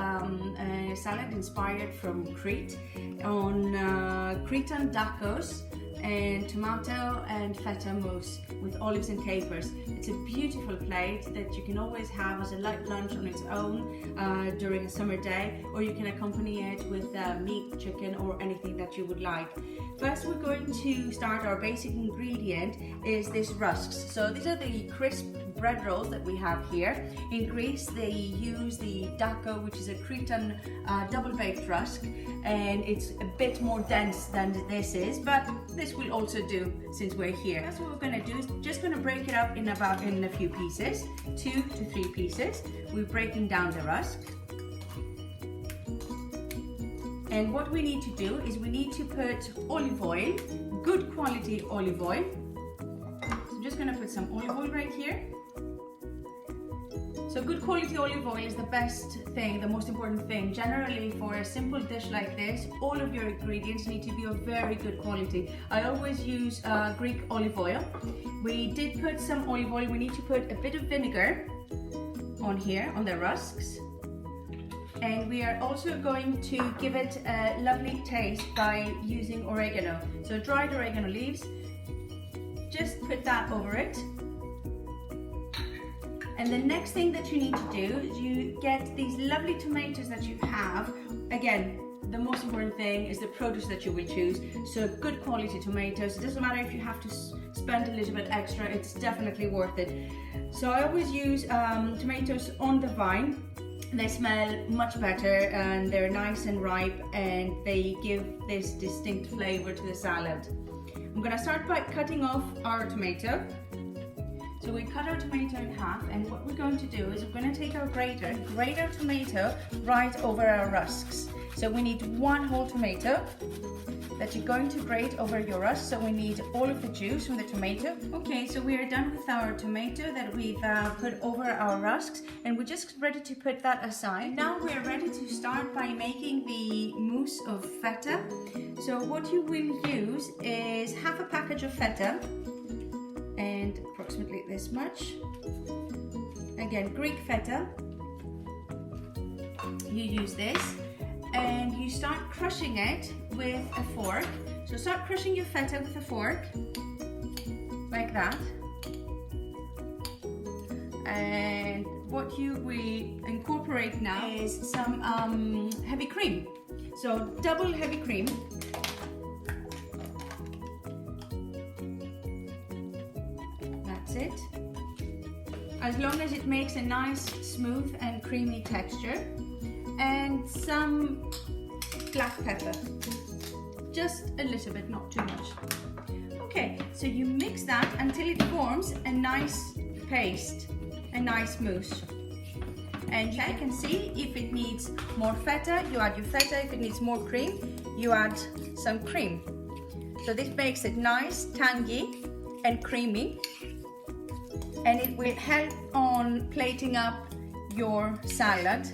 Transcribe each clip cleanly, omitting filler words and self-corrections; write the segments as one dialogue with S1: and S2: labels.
S1: a salad inspired from Crete on Cretan tacos and tomato and feta mousse with olives and capers. It's a beautiful plate that you can always have as a light lunch on its own during a summer day, or you can accompany it with meat, chicken, or anything that you would like. First, we're going to start. Our basic ingredient is this rusks. So these are the crisp bread rolls that we have here. In Greece, they use the dako, which is a Cretan double-baked rusk, and it's a bit more dense than this is, but this will also do since we're here. That's what we're going to do, is just going to break it up in a few pieces, 2 to 3 pieces. We're breaking down the rusk. And what we need to do is we need to put olive oil, good quality olive oil. So I'm just going to put some olive oil right here. So good quality olive oil is the best thing, the most important thing. Generally, for a simple dish like this, all of your ingredients need to be of very good quality. I always use Greek olive oil. We did put some olive oil. We need to put a bit of vinegar on here, on the rusks. And we are also going to give it a lovely taste by using oregano. So dried oregano leaves, just put that over it. And the next thing that you need to do is you get these lovely tomatoes that you have. Again, the most important thing is the produce that you will choose. So good quality tomatoes. It doesn't matter if you have to spend a little bit extra, it's definitely worth it. So I always use tomatoes on the vine. They smell much better and they're nice and ripe, and they give this distinct flavor to the salad. I'm going to start by cutting off our tomato. So we cut our tomato in half, and what we're going to do is we're going to take our grater and grate our tomato right over our rusks. So we need 1 whole tomato that you're going to grate over your rusks. So we need all of the juice from the tomato. Okay, so we are done with our tomato that we've put over our rusks, and we're just ready to put that aside. Now we're ready to start by making the mousse of feta. So what you will use is half a package of feta, and approximately this much. Again, Greek feta. You use this, and you start crushing it with a fork. So start crushing your feta with a fork, like that. And what you will incorporate now is some heavy cream. So double heavy cream. That's it. As long as it makes a nice, smooth and creamy texture. And some black pepper, just a little bit, not too much. Okay, so you mix that until it forms a nice paste, a nice mousse. And you can see if it needs more feta, you add your feta. If it needs more cream, you add some cream. So this makes it nice, tangy and creamy, and it will help on plating up your salad.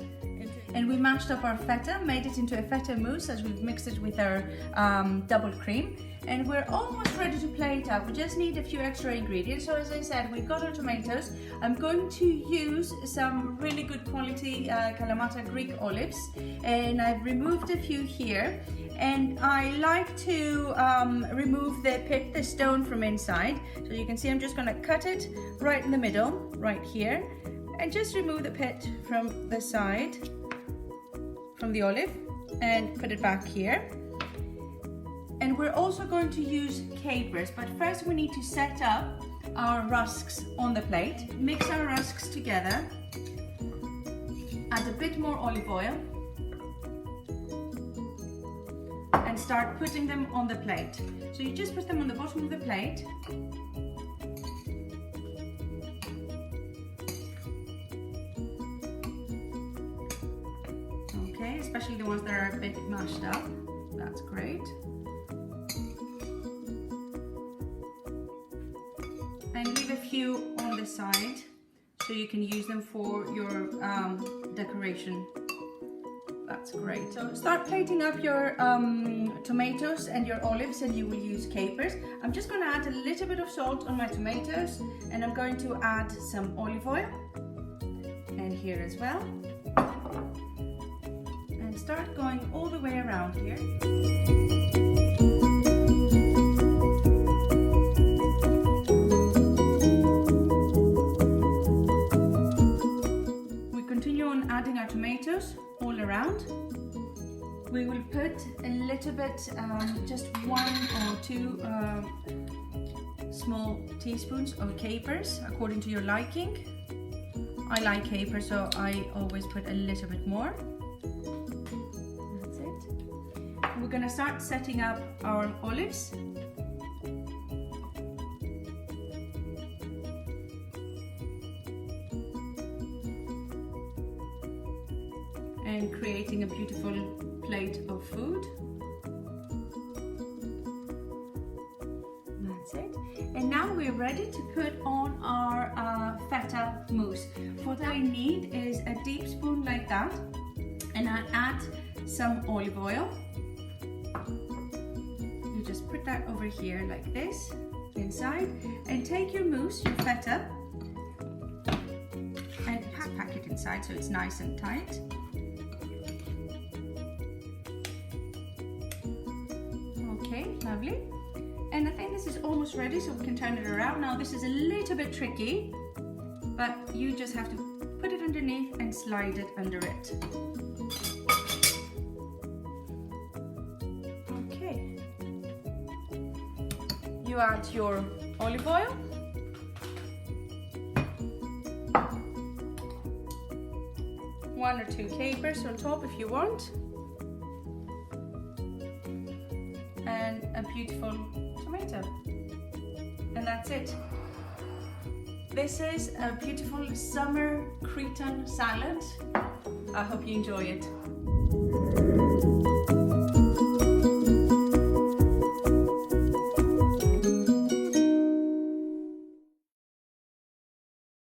S1: And we mashed up our feta, made it into a feta mousse as we've mixed it with our double cream. And we're almost ready to plate up. We just need a few extra ingredients. So as I said, we've got our tomatoes. I'm going to use some really good quality Kalamata Greek olives. And I've removed a few here. And I like to remove the pit, the stone from inside. So you can see I'm just gonna cut it right in the middle, right here. And just remove the pit from the side, from the olive, and put it back here. And we're also going to use capers, but first we need to set up our rusks on the plate. Mix our rusks together, add a bit more olive oil, and start putting them on the plate. So you just put them on the bottom of the plate. Okay, especially the ones that are a bit mashed up. That's great. And leave a few on the side so you can use them for your decoration. That's great. So start plating up your tomatoes and your olives, and you will use capers. I'm just going to add a little bit of salt on my tomatoes, and I'm going to add some olive oil, and here as well. start going all the way around here. We continue on adding our tomatoes all around. We will put a little bit, just 1 or 2 small teaspoons of capers according to your liking. I like capers, so I always put a little bit more. That's it. We're gonna start setting up our olives. And creating a beautiful plate of food. That's it. And now we're ready to put on our feta mousse. What I need is a deep spoon like that, and I add some olive oil. You just put that over here like this, inside, and take your mousse, your feta, and pack it inside so it's nice and tight. Okay, lovely. And I think this is almost ready, so we can turn it around. Now this is a little bit tricky, but you just have to put it underneath and slide it under it. Okay. You add your olive oil. One or 2 capers on top if you want. And a beautiful tomato. And that's it. This is a beautiful summer Cretan salad. I hope you enjoy it.